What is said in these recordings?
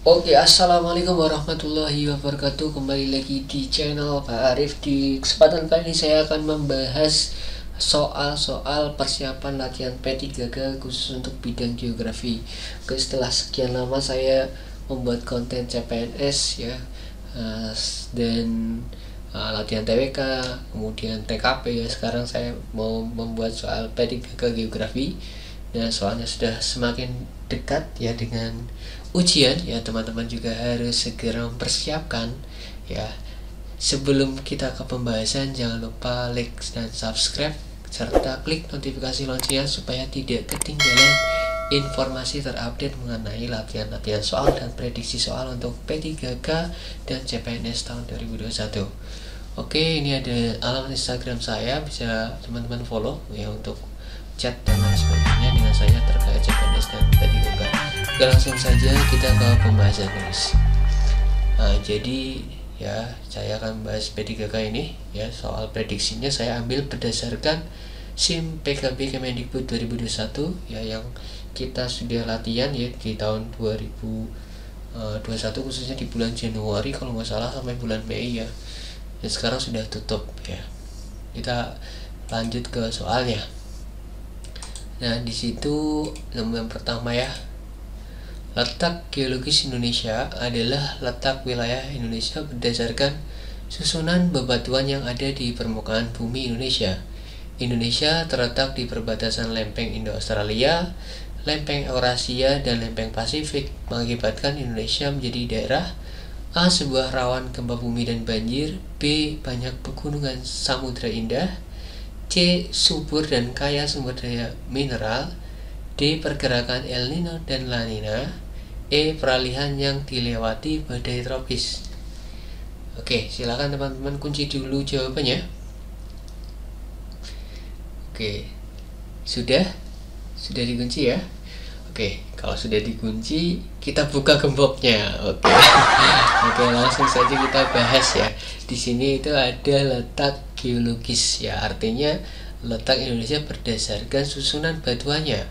Oke, assalamualaikum warahmatullahi wabarakatuh. Kembali lagi di channel Pak Arif. Di kesempatan kali ini saya akan membahas soal-soal persiapan latihan P3K khusus untuk bidang geografi. Oke, setelah sekian lama saya membuat konten CPNS ya, dan latihan TWK, kemudian TKP ya. Sekarang saya mau membuat soal P3K geografi. Dan soalnya sudah semakin dekat ya dengan ujian ya, teman-teman juga harus segera mempersiapkan ya. Sebelum kita ke pembahasan, jangan lupa like dan subscribe serta klik notifikasi loncengnya supaya tidak ketinggalan informasi terupdate mengenai latihan-latihan soal dan prediksi soal untuk P3K dan CPNS tahun 2021. Oke, ini ada alamat Instagram saya, bisa teman-teman follow ya untuk chat dan lain sebagainya dengan saya terkait CPNS dan P3K. Oke, langsung saja kita ke pembahasan guys. Jadi ya, saya akan bahas P3K ini ya. Soal prediksinya saya ambil berdasarkan SIM PKB Kemendikbud 2021 ya, yang kita sudah latihan ya di tahun 2021, khususnya di bulan Januari kalau nggak salah sampai bulan Mei ya. Dan sekarang sudah tutup ya. Kita lanjut ke soalnya. Nah, di situ yang pertama ya, letak geologis Indonesia adalah letak wilayah Indonesia berdasarkan susunan bebatuan yang ada di permukaan bumi Indonesia. Indonesia terletak di perbatasan lempeng Indo-Australia, lempeng Eurasia, dan lempeng Pasifik, mengakibatkan Indonesia menjadi daerah A. sebuah rawan gempa bumi dan banjir, B. banyak pegunungan samudra indah, C. subur dan kaya sumber daya mineral, D. pergerakan El Nino dan La Nina, E. peralihan yang dilewati badai tropis. Oke, silakan teman-teman kunci dulu jawabannya. Oke, sudah dikunci ya. Oke, kalau sudah dikunci, kita buka gemboknya. Oke. Oke, langsung saja kita bahas ya. Di sini itu ada letak geologis ya, artinya letak Indonesia berdasarkan susunan batuannya.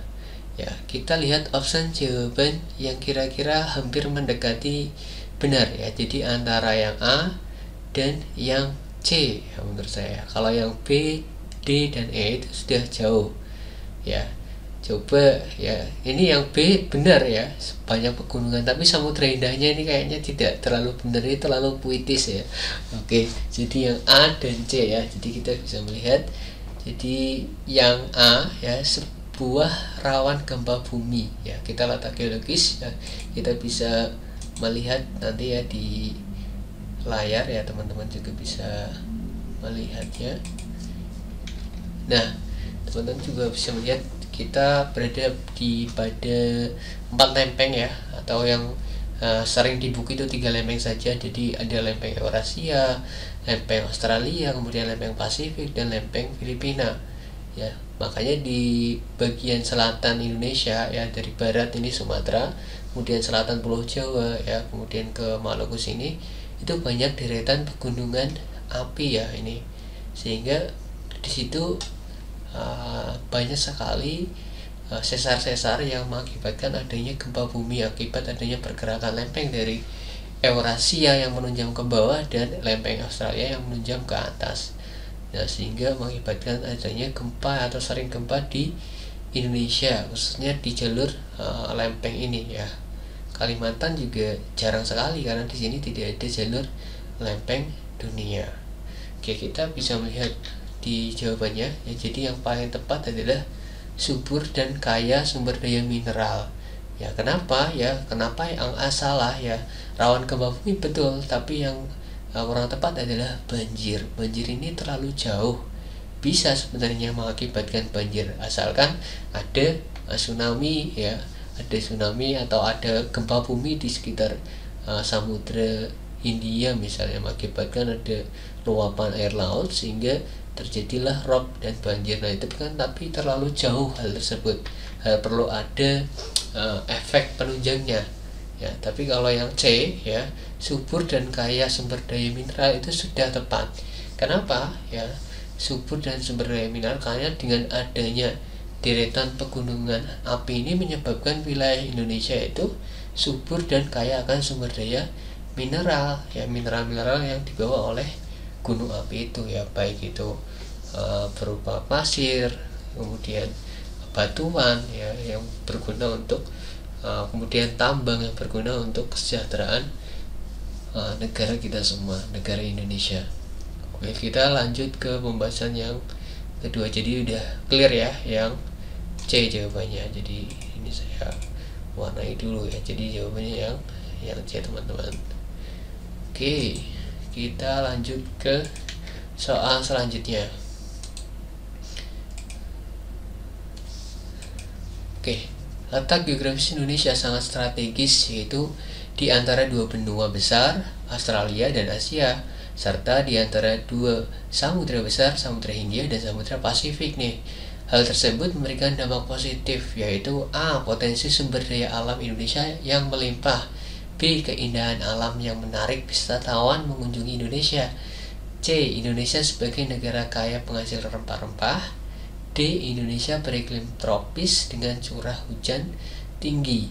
Ya, kita lihat option jawaban yang kira-kira hampir mendekati benar ya. Jadi antara yang A dan yang C ya menurut saya. Kalau yang B, D dan E itu sudah jauh. Ya. Coba ya, ini yang B benar ya, banyak pegunungan, tapi samudra indahnya ini kayaknya tidak terlalu benar, ini terlalu puitis ya. Oke, jadi yang A dan C ya. Jadi kita bisa melihat, jadi yang A ya, sebuah rawan gempa bumi ya. Kita letak geologis ya, kita bisa melihat nanti ya di layar ya, teman-teman juga bisa melihatnya. Nah, teman-teman juga bisa melihat kita berada pada 4 lempeng ya, atau yang sering di buku itu 3 lempeng saja. Jadi ada lempeng Eurasia, lempeng Australia, kemudian lempeng Pasifik, dan lempeng Filipina ya. Makanya di bagian selatan Indonesia ya, dari barat ini Sumatera, kemudian selatan Pulau Jawa ya, kemudian ke Maluku sini, itu banyak deretan pegunungan api ya ini, sehingga di situ banyak sekali sesar-sesar yang mengakibatkan adanya gempa bumi akibat adanya pergerakan lempeng dari Eurasia yang menunjam ke bawah dan lempeng Australia yang menunjam ke atas. Nah, sehingga mengakibatkan adanya gempa atau sering gempa di Indonesia, khususnya di jalur lempeng ini ya. Kalimantan juga jarang sekali karena di sini tidak ada jalur lempeng dunia. Oke, kita bisa melihat di jawabannya ya. Jadi yang paling tepat adalah subur dan kaya sumber daya mineral ya. Kenapa yang A salah ya, rawan gempa bumi betul, tapi yang kurang tepat adalah banjir. Banjir ini terlalu jauh, bisa sebenarnya mengakibatkan banjir asalkan ada tsunami ya, ada tsunami atau ada gempa bumi di sekitar samudra Hindia misalnya, mengakibatkan ada luapan air laut sehingga terjadilah rob dan banjir. Nah, itu kan tapi terlalu jauh hal tersebut, perlu ada efek penunjangnya ya. Tapi kalau yang C ya, subur dan kaya sumber daya mineral, itu sudah tepat. Kenapa ya subur dan sumber daya mineral? Karena dengan adanya deretan pegunungan api ini menyebabkan wilayah Indonesia itu subur dan kaya akan sumber daya mineral ya, mineral-mineral yang dibawa oleh gunung api itu ya, baik itu berupa pasir, kemudian batuan ya yang berguna untuk kemudian tambang yang berguna untuk kesejahteraan negara kita semua, negara Indonesia. Oke, kita lanjut ke pembahasan yang kedua. Jadi udah clear ya yang C jawabannya. Jadi ini saya warnai dulu ya. Jadi jawabannya yang C teman-teman. Oke, kita lanjut ke soal selanjutnya. Oke, letak geografis Indonesia sangat strategis, yaitu di antara dua benua besar, Australia dan Asia, serta di antara dua samudra besar, Samudra Hindia dan Samudra Pasifik nih. Hal tersebut memberikan dampak positif, yaitu A. Potensi sumber daya alam Indonesia yang melimpah, B. Keindahan alam yang menarik wisatawan mengunjungi Indonesia, C. Indonesia sebagai negara kaya penghasil rempah-rempah, D. Indonesia beriklim tropis dengan curah hujan tinggi,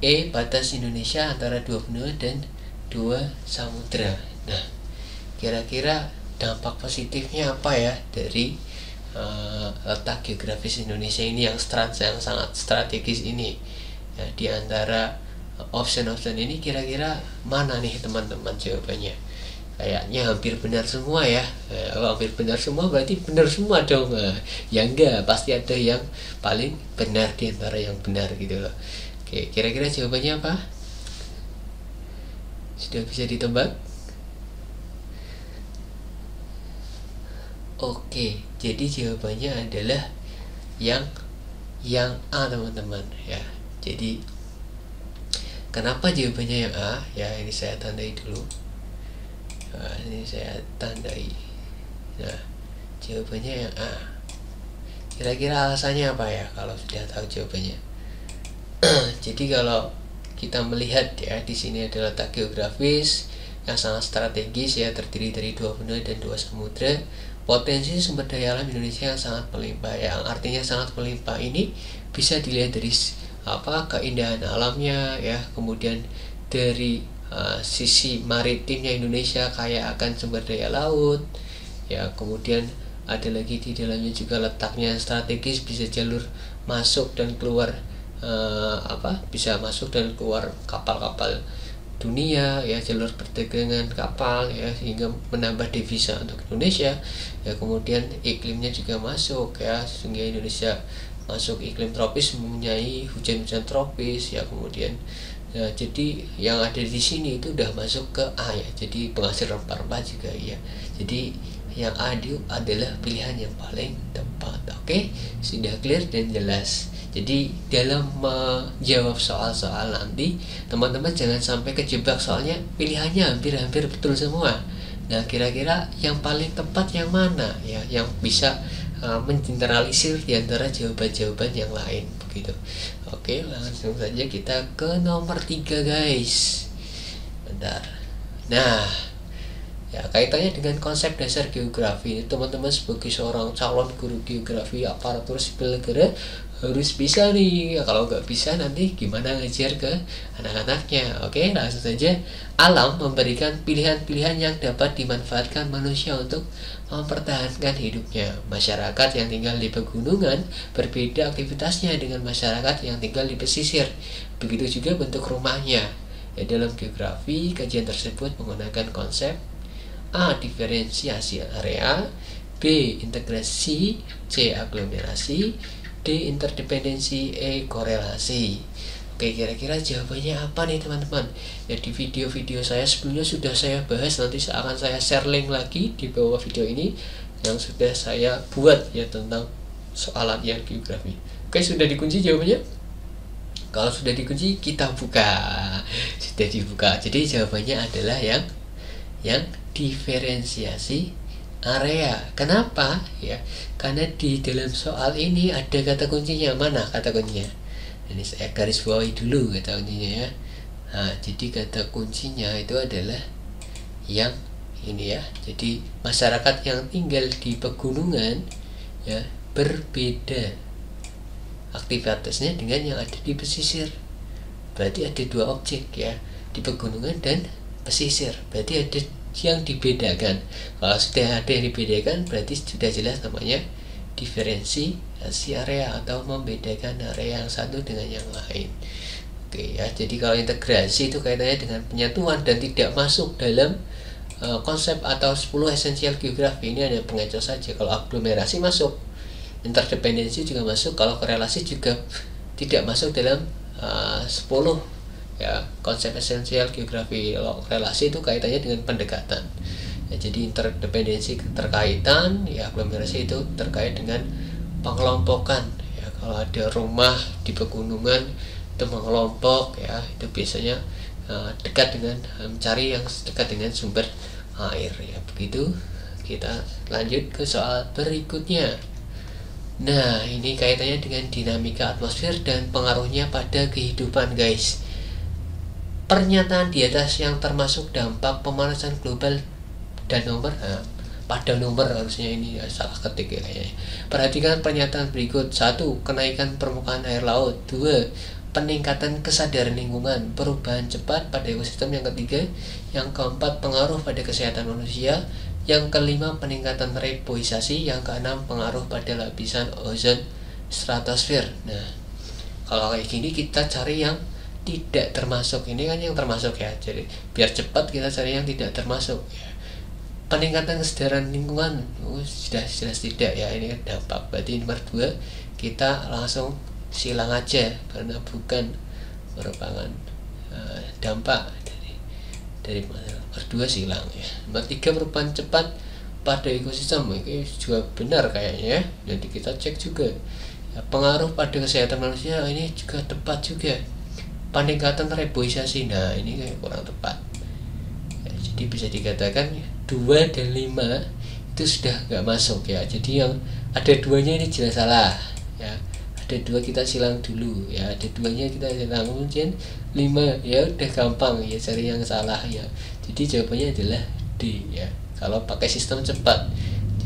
E. Batas Indonesia antara dua benua dan dua samudra. Nah, kira-kira dampak positifnya apa ya dari letak geografis Indonesia ini yang sangat strategis ini ya, di antara option-option ini kira-kira mana nih teman-teman jawabannya? Kayaknya hampir benar semua ya. Kalau hampir benar semua berarti benar semua dong. Ya enggak, pasti ada yang paling benar di antara yang benar gitu loh. Oke, kira-kira jawabannya apa? Sudah bisa ditebak? Oke, jadi jawabannya adalah yang A teman-teman ya. Jadi kenapa jawabannya yang A? Ya ini saya tandai dulu. Nah, ini saya tandai. Nah, jawabannya yang A. Kira-kira alasannya apa ya kalau sudah tahu jawabannya? Jadi kalau kita melihat ya, di sini ada letak geografis yang sangat strategis ya, terdiri dari dua benua dan dua samudra. Potensi sumber daya alam Indonesia yang sangat melimpah, yang artinya sangat melimpah ini bisa dilihat dari keindahan alamnya ya, kemudian dari sisi maritimnya Indonesia kaya akan sumber daya laut ya, kemudian ada lagi di dalamnya juga letaknya strategis, bisa jalur masuk dan keluar bisa masuk dan keluar kapal-kapal dunia ya, jalur perdagangan kapal ya, sehingga menambah devisa untuk Indonesia ya. Kemudian iklimnya juga masuk ya, sehingga Indonesia masuk iklim tropis, mempunyai hujan-hujan tropis ya. Kemudian ya, jadi yang ada di sini itu udah masuk ke A ya, jadi penghasil rempah-rempah juga ya. Jadi yang A itu adalah pilihan yang paling tepat. Oke, sudah clear dan jelas. Jadi dalam menjawab soal-soal nanti, teman-teman jangan sampai kejebak, soalnya pilihannya hampir-hampir betul semua. Nah, kira-kira yang paling tepat yang mana ya, yang bisa mengeneralisir di antara jawaban-jawaban yang lain begitu. Oke, langsung saja kita ke nomor 3 guys. Bentar. Nah, ya kaitannya dengan konsep dasar geografi, teman-teman sebagai seorang calon guru geografi aparatur sipil negara harus bisa nih. Kalau nggak bisa nanti gimana ngejar ke anak-anaknya? Oke, langsung saja. Alam memberikan pilihan-pilihan yang dapat dimanfaatkan manusia untuk mempertahankan hidupnya. Masyarakat yang tinggal di pegunungan berbeda aktivitasnya dengan masyarakat yang tinggal di pesisir. Begitu juga bentuk rumahnya. Ya, dalam geografi, kajian tersebut menggunakan konsep A. Diferensiasi area, B. Integrasi, C. Aglomerasi, D. Interdependensi, E. Korelasi. Oke, kira-kira jawabannya apa nih teman-teman? Ya, di video-video saya sebelumnya sudah saya bahas, nanti akan saya share link lagi di bawah video ini yang sudah saya buat ya tentang soalan yang geografi. Oke, sudah dikunci jawabannya? Kalau sudah dikunci, kita buka. Sudah dibuka. Jadi jawabannya adalah yang diferensiasi area. Kenapa? Ya, karena di dalam soal ini ada kata kuncinya. Mana kata kuncinya? Ini saya garis bawahi dulu kata kuncinya ya. Nah, jadi kata kuncinya itu adalah yang ini ya. Jadi masyarakat yang tinggal di pegunungan ya berbeda aktivitasnya dengan yang ada di pesisir. berarti ada dua objek ya, di pegunungan dan pesisir, berarti ada yang dibedakan. Kalau sudah ada yang dibedakan berarti sudah jelas namanya diferensiasi area atau membedakan area yang satu dengan yang lain. Oke ya, jadi kalau integrasi itu kaitannya dengan penyatuan dan tidak masuk dalam konsep atau 10 esensial geografi. Ini ada pengecoh saja. Kalau aglomerasi masuk, interdependensi juga masuk, kalau korelasi juga tidak masuk dalam 10 ya konsep esensial geografi. Kalau relasi itu kaitannya dengan pendekatan ya, jadi interdependensi keterkaitan ya, aglomerasi itu terkait dengan pengelompokan ya. Kalau ada rumah di pegunungan itu mengelompok ya, itu biasanya dekat dengan mencari yang dekat dengan sumber air ya. Begitu, kita lanjut ke soal berikutnya. Nah, ini kaitannya dengan dinamika atmosfer dan pengaruhnya pada kehidupan, guys. Pernyataan di atas yang termasuk dampak pemanasan global dan nomor pada nomor harusnya ini ya, salah ketik ya kayaknya. Perhatikan pernyataan berikut. 1. Kenaikan permukaan air laut. 2. Peningkatan kesadaran lingkungan, perubahan cepat pada ekosistem. Yang ketiga, yang keempat, pengaruh pada kesehatan manusia. Yang kelima, peningkatan reboisasi. Yang keenam, pengaruh pada lapisan ozon stratosfer. Nah, kalau kayak gini kita cari yang tidak termasuk. Ini kan yang termasuk ya, jadi biar cepat kita cari yang tidak termasuk ya. Peningkatan kesadaran lingkungan sudah jelas tidak ya, ini kan dampak. Berarti nomor 2 kita langsung silang aja karena bukan merupakan dampak dari nomor 2 silang ya. Nomor 3 perubahan cepat pada ekosistem, ini juga benar kayaknya ya. Jadi kita cek juga ya, pengaruh pada kesehatan manusia, ini juga tepat juga. Peningkatan reboisasi, nah ini kayak kurang tepat ya, jadi bisa dikatakan 2 dan 5 itu sudah nggak masuk ya. Jadi yang ada 2-nya ini jelas salah ya, ada 2 kita silang dulu ya, ada 2-nya kita silang, kemudian 5 ya udah gampang ya cari yang salah ya. Jadi jawabannya adalah D ya, kalau pakai sistem cepat.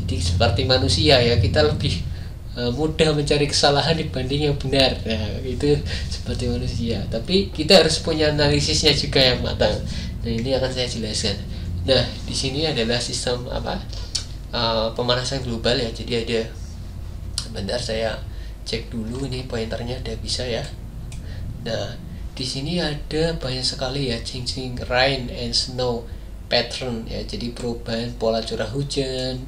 Jadi seperti manusia ya, kita lebih mudah mencari kesalahan dibanding yang benar. Nah, itu seperti manusia. Tapi kita harus punya analisisnya juga yang matang. Nah, ini akan saya jelaskan. Nah, di sini adalah sistem pemanasan global ya. Jadi ada, bentar saya cek dulu ini pointernya ada bisa ya. Nah, di sini ada banyak sekali ya, changing rain and snow pattern ya. Jadi perubahan pola curah hujan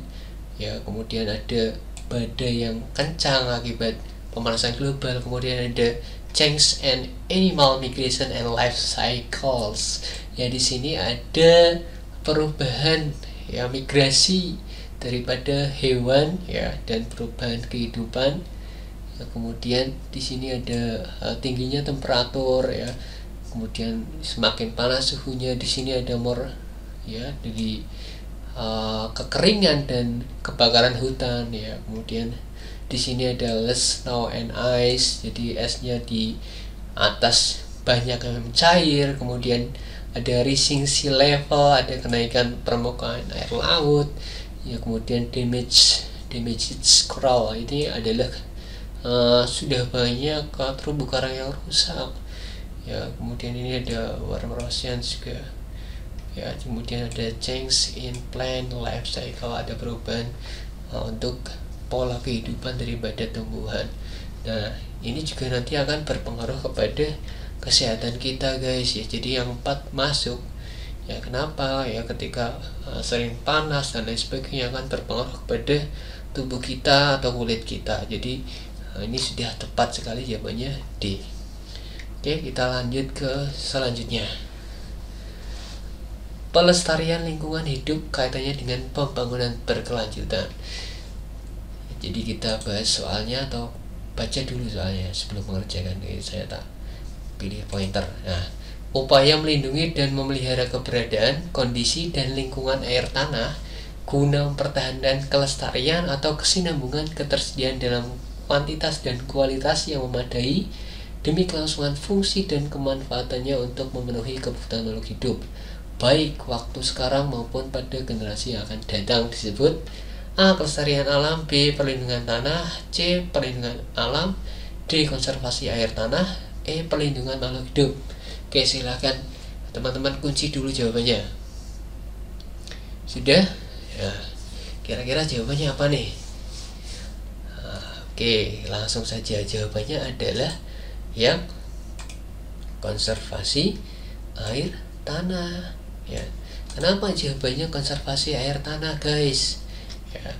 ya, kemudian ada badai yang kencang akibat pemanasan global, kemudian ada change and animal migration and life cycles ya. Di sini ada perubahan ya, migrasi daripada hewan ya, dan perubahan kehidupan ya. Kemudian di sini ada tingginya temperatur ya, kemudian semakin panas suhunya. Di sini ada more ya, jadi kekeringan dan kebakaran hutan ya. Kemudian di sini ada less snow and ice, jadi esnya di atas banyak yang mencair. Kemudian ada rising sea level, ada kenaikan permukaan air laut ya. Kemudian damaged coral, ini adalah sudah banyak terumbu karang yang rusak ya. Kemudian ini ada warm erosion juga ya. Kemudian ada change in plant life cycle, ada perubahan untuk pola kehidupan daripada tumbuhan. Nah, ini juga nanti akan berpengaruh kepada kesehatan kita, guys ya. Jadi yang 4 masuk ya. Kenapa ya? Ketika sering panas dan lain sebagainya akan berpengaruh kepada tubuh kita atau kulit kita. Jadi ini sudah tepat sekali jawabannya D. Oke, kita lanjut ke selanjutnya. Pelestarian lingkungan hidup kaitannya dengan pembangunan berkelanjutan. Jadi kita bahas soalnya atau baca dulu soalnya sebelum mengerjakan. Saya tak pilih pointer. Nah, upaya melindungi dan memelihara keberadaan, kondisi dan lingkungan air tanah guna mempertahankan kelestarian atau kesinambungan ketersediaan dalam kuantitas dan kualitas yang memadai demi kelangsungan fungsi dan kemanfaatannya untuk memenuhi kebutuhan makhluk hidup, baik waktu sekarang maupun pada generasi yang akan datang. Disebut A. Kelestarian alam, B. Perlindungan tanah, C. Perlindungan alam, D. Konservasi air tanah, perlindungan makhluk hidup. Oke, silahkan teman-teman kunci dulu jawabannya. Sudah? Ya, kira-kira jawabannya apa nih? Oke, langsung saja jawabannya adalah yang konservasi air tanah. Ya, kenapa jawabannya konservasi air tanah, guys? Ya,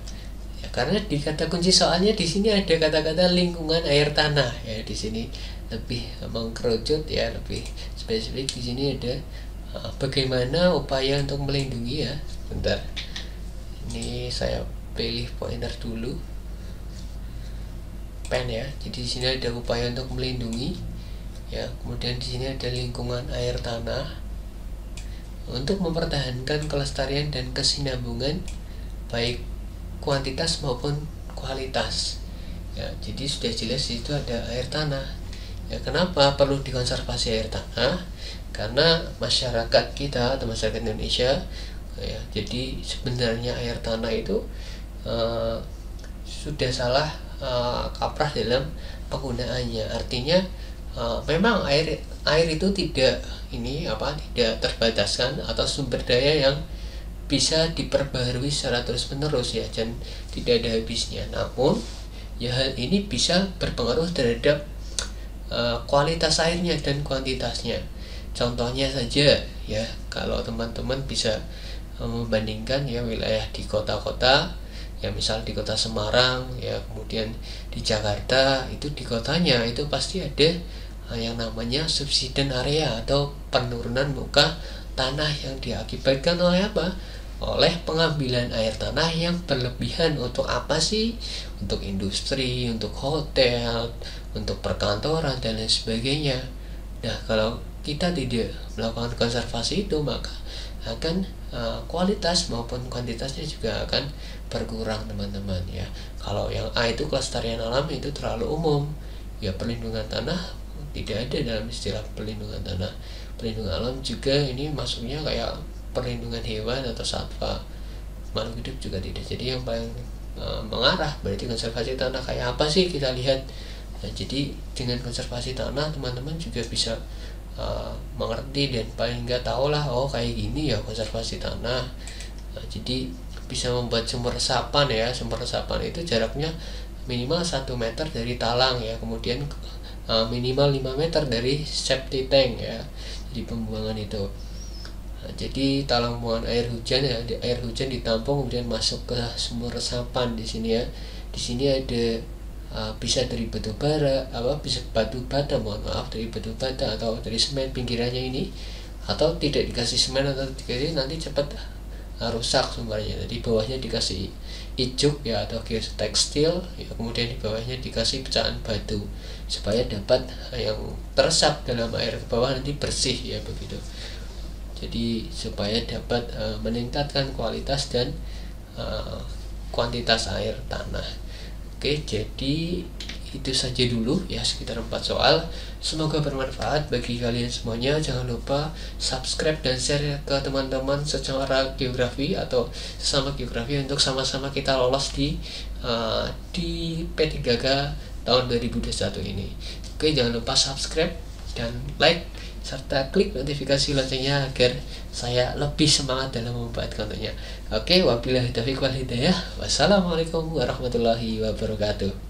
karena di kata kunci soalnya di sini ada kata-kata lingkungan air tanah. Ya, di sini lebih mengkerucut ya, lebih spesifik. Di sini ada bagaimana upaya untuk melindungi ya. Bentar, ini saya pilih pointer dulu, pen ya. Jadi di sini ada upaya untuk melindungi ya, kemudian di sini ada lingkungan air tanah untuk mempertahankan kelestarian dan kesinambungan baik kuantitas maupun kualitas ya. Jadi sudah jelas itu ada air tanah ya. Kenapa perlu dikonservasi air tanah? Karena masyarakat kita atau masyarakat Indonesia ya, jadi sebenarnya air tanah itu sudah salah kaprah dalam penggunaannya. Artinya memang air itu tidak terbataskan atau sumber daya yang bisa diperbaharui secara terus-menerus ya, dan tidak ada habisnya. Namun ya, hal ini bisa berpengaruh terhadap kualitas airnya dan kuantitasnya. Contohnya saja ya, kalau teman-teman bisa membandingkan ya wilayah di kota-kota ya, misal di kota Semarang ya, kemudian di Jakarta, itu di kotanya itu pasti ada yang namanya subsiden area atau penurunan muka tanah yang diakibatkan oleh apa? Oleh pengambilan air tanah yang berlebihan. Untuk apa sih? Untuk industri, untuk hotel, untuk perkantoran dan lain sebagainya. Nah, kalau kita tidak melakukan konservasi itu, maka akan kualitas maupun kuantitasnya juga akan berkurang, teman-teman ya. Kalau yang A itu kelestarian alam, itu terlalu umum ya. Perlindungan tanah tidak ada dalam istilah perlindungan tanah. Perlindungan alam juga ini masuknya kayak perlindungan hewan atau satwa, makhluk hidup juga tidak. Jadi yang paling mengarah berarti konservasi tanah kayak apa sih, kita lihat. Nah, jadi dengan konservasi tanah teman-teman juga bisa mengerti dan paling nggak tahu lah, oh kayak gini ya konservasi tanah. Nah, jadi bisa membuat sumber resapan ya. Sumber resapan itu jaraknya minimal 1 meter dari talang ya, kemudian minimal 5 meter dari septic tank ya, jadi pembuangan itu. Nah, jadi talang buangan air hujan ya, air hujan ditampung kemudian masuk ke sumber resapan di sini ya. Di sini ada bisa dari batu bara, bisa batu bata, dari batu bata atau dari semen pinggirannya ini, atau tidak dikasih semen atau dikasih, nanti cepat rusak sumbernya. Jadi bawahnya dikasih ijuk ya atau geotekstil ya, kemudian di bawahnya dikasih pecahan batu supaya dapat yang teresap dalam air ke bawah nanti bersih ya, begitu. Jadi supaya dapat meningkatkan kualitas dan kuantitas air tanah. Oke, jadi itu saja dulu ya, sekitar 4 soal. Semoga bermanfaat bagi kalian semuanya. Jangan lupa subscribe dan share ke teman-teman secara geografi atau sesama geografi untuk sama-sama kita lolos di P3K tahun 2021 ini. Oke, jangan lupa subscribe dan like serta klik notifikasi loncengnya agar saya lebih semangat dalam membuat kontennya. Oke, wabillahi taufiq wal hidayah. Wassalamualaikum warahmatullahi wabarakatuh.